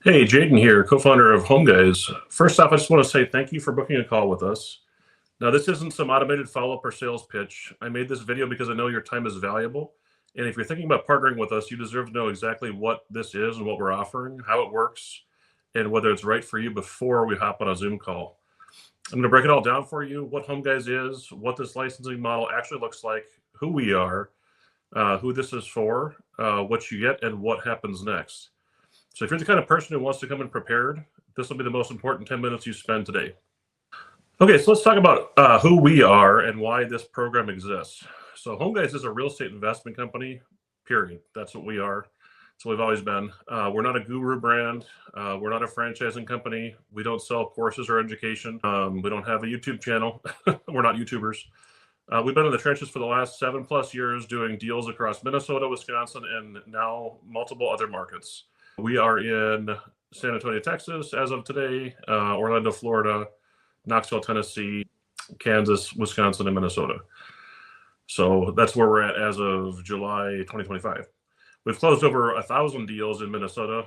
Hey, Jaden here, co-founder of HomeGuys. First off, I just want to say thank you for booking a call with us. Now, this isn't some automated follow-up or sales pitch. I made this video because I know your time is valuable. And if you're thinking about partnering with us, you deserve to know exactly what this is and what we're offering, how it works, and whether it's right for you before we hop on a Zoom call. I'm going to break it all down for you, what HomeGuys is, what this licensing model actually looks like, who we are, who this is for, what you get, and what happens next. So if you're the kind of person who wants to come in prepared, this will be the most important 10 minutes you spend today. Okay, so let's talk about who we are and why this program exists. So HomeGuys is a real estate investment company, period. That's what we are. That's what we've always been. We're not a guru brand. We're not a franchising company. We don't sell courses or education. We don't have a YouTube channel. We're not YouTubers. We've been in the trenches for the last 7+ years doing deals across Minnesota, Wisconsin, and now multiple other markets. We are in San Antonio, Texas, as of today, Orlando, Florida, Knoxville, Tennessee, Kansas, Wisconsin, and Minnesota. So that's where we're at as of July 2025. We've closed over 1,000 deals in Minnesota.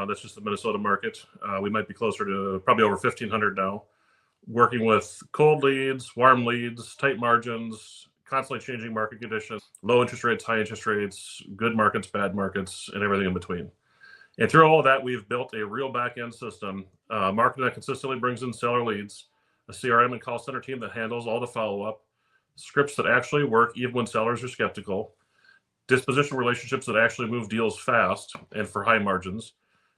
That's just the Minnesota market. We might be closer to probably over 1,500 now, working with cold leads, warm leads, tight margins, constantly changing market conditions, low interest rates, high interest rates, good markets, bad markets, and everything in between. And through all of that, we've built a real back-end system, marketing that consistently brings in seller leads, a CRM and call center team that handles all the follow-up, scripts that actually work even when sellers are skeptical, disposition relationships that actually move deals fast and for high margins,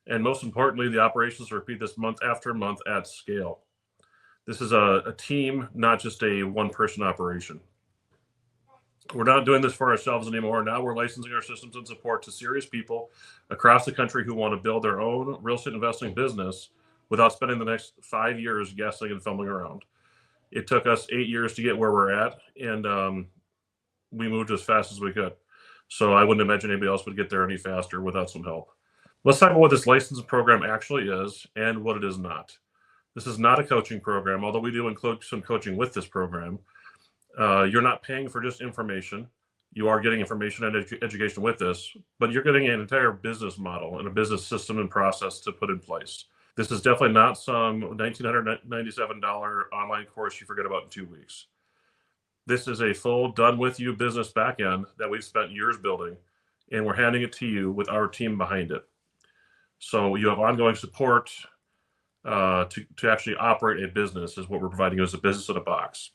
and most importantly, the operations repeat this month after month at scale. This is a team, not just a one-person operation. We're not doing this for ourselves anymore. Now we're licensing our systems and support to serious people across the country who want to build their own real estate investing business without spending the next 5 years guessing and fumbling around. It took us 8 years to get where we're at, and we moved as fast as we could. So I wouldn't imagine anybody else would get there any faster without some help. Let's talk about what this licensing program actually is and what it is not. This is not a coaching program, although we do include some coaching with this program. You're not paying for just information. You are getting information and education with this, but you're getting an entire business model and a business system and process to put in place. This is definitely not some $1,997 online course you forget about in 2 weeks. This is a full done-with-you business backend that we've spent years building, and we're handing it to you with our team behind it. So you have ongoing support to actually operate a business is what we're providing you as a business in a box.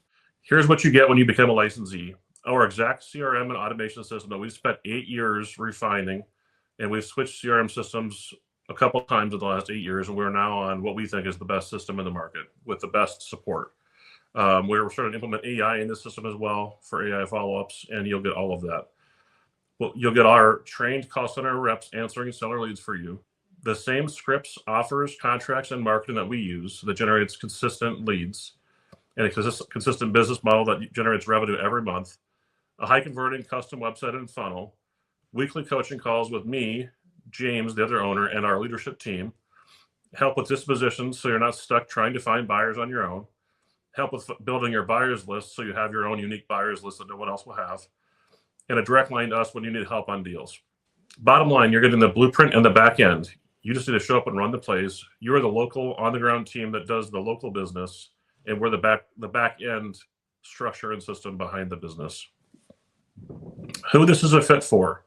Here's what you get when you become a licensee. Our exact CRM and automation system that we've spent 8 years refining, and we've switched CRM systems a couple of times in the last 8 years, and we're now on what we think is the best system in the market with the best support. We're starting to implement AI in this system as well for AI follow-ups, and you'll get all of that. Well, you'll get our trained call center reps answering seller leads for you. The same scripts, offers, contracts, and marketing that we use that generates consistent leads, and a consistent business model that generates revenue every month, a high converting custom website and funnel, weekly coaching calls with me, James, the other owner, and our leadership team, help with dispositions so you're not stuck trying to find buyers on your own, help with building your buyers list so you have your own unique buyers list that no one else will have, and a direct line to us when you need help on deals. Bottom line, you're getting the blueprint and the back end. You just need to show up and run the plays. You're the local on-the-ground team that does the local business, and we're the back end structure and system behind the business. Who this is a fit for.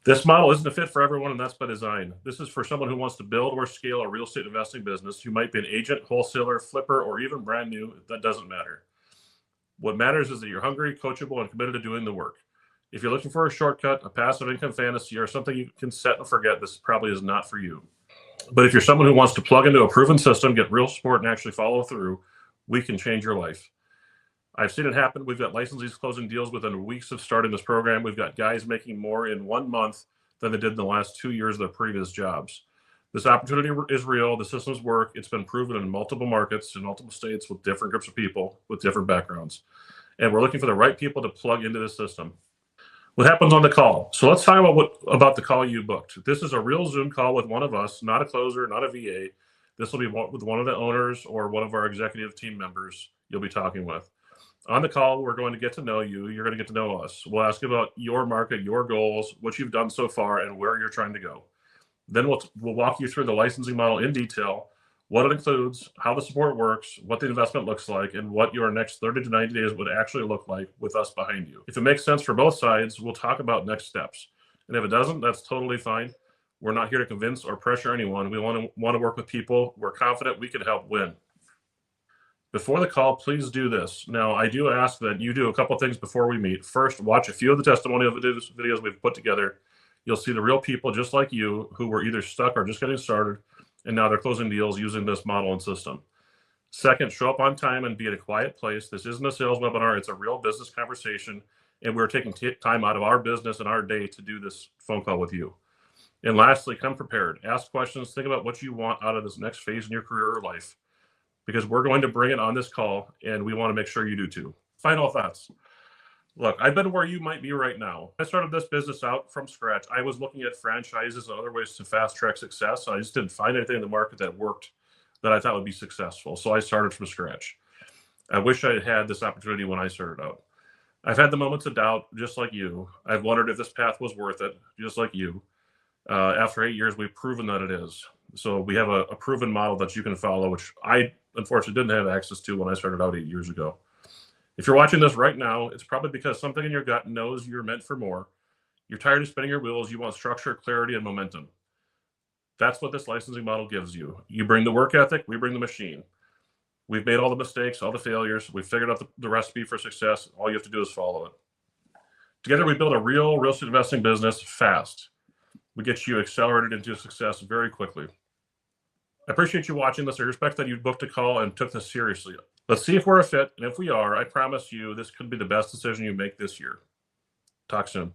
This model isn't a fit for everyone, and that's by design. This is for someone who wants to build or scale a real estate investing business. You might be an agent, wholesaler, flipper, or even brand new. That doesn't matter. What matters is that you're hungry, coachable, and committed to doing the work. If you're looking for a shortcut, a passive income fantasy, or something you can set and forget, this probably is not for you. But if you're someone who wants to plug into a proven system, get real support, and actually follow through, we can change your life. I've seen it happen. We've got licensees closing deals within weeks of starting this program. We've got guys making more in 1 month than they did in the last 2 years of their previous jobs. This opportunity is real. The systems work. It's been proven in multiple markets, in multiple states, with different groups of people with different backgrounds. And we're looking for the right people to plug into this system. What happens on the call? So let's talk about the call you booked. This is a real Zoom call with one of us, not a closer, not a VA. This will be with one of the owners or one of our executive team members you'll be talking with. On the call, we're going to get to know you. You're going to get to know us. We'll ask about your market, your goals, what you've done so far, and where you're trying to go. Then we'll walk you through the licensing model in detail, what it includes, how the support works, what the investment looks like, and what your next 30 to 90 days would actually look like with us behind you. If it makes sense for both sides, we'll talk about next steps. And if it doesn't, that's totally fine. We're not here to convince or pressure anyone. We want to work with people we're confident we can help win. Before the call, please do this. Now, I do ask that you do a couple things before we meet. First, watch a few of the testimonial videos we've put together. You'll see the real people just like you who were either stuck or just getting started, and now they're closing deals using this model and system. Second, show up on time and be at a quiet place. This isn't a sales webinar. It's a real business conversation, and we're taking time out of our business and our day to do this phone call with you. And lastly, come prepared. Ask questions. Think about what you want out of this next phase in your career or life, because we're going to bring it on this call, and we want to make sure you do too. Final thoughts. Look, I've been where you might be right now. I started this business out from scratch. I was looking at franchises and other ways to fast track success. I just didn't find anything in the market that worked that I thought would be successful. So I started from scratch. I wish I had this opportunity when I started out. I've had the moments of doubt, just like you. I've wondered if this path was worth it, just like you. After 8 years, we've proven that it is. So we have a proven model that you can follow, which I unfortunately didn't have access to when I started out 8 years ago. If you're watching this right now, it's probably because something in your gut knows you're meant for more. You're tired of spinning your wheels. You want structure, clarity, and momentum. That's what this licensing model gives you. You bring the work ethic, we bring the machine. We've made all the mistakes, all the failures. We've figured out the recipe for success. All you have to do is follow it. Together, we build a real estate investing business fast. We get you accelerated into success very quickly. I appreciate you watching this. I respect that you booked a call and took this seriously. Let's see if we're a fit. And if we are, I promise you this could be the best decision you make this year. Talk soon.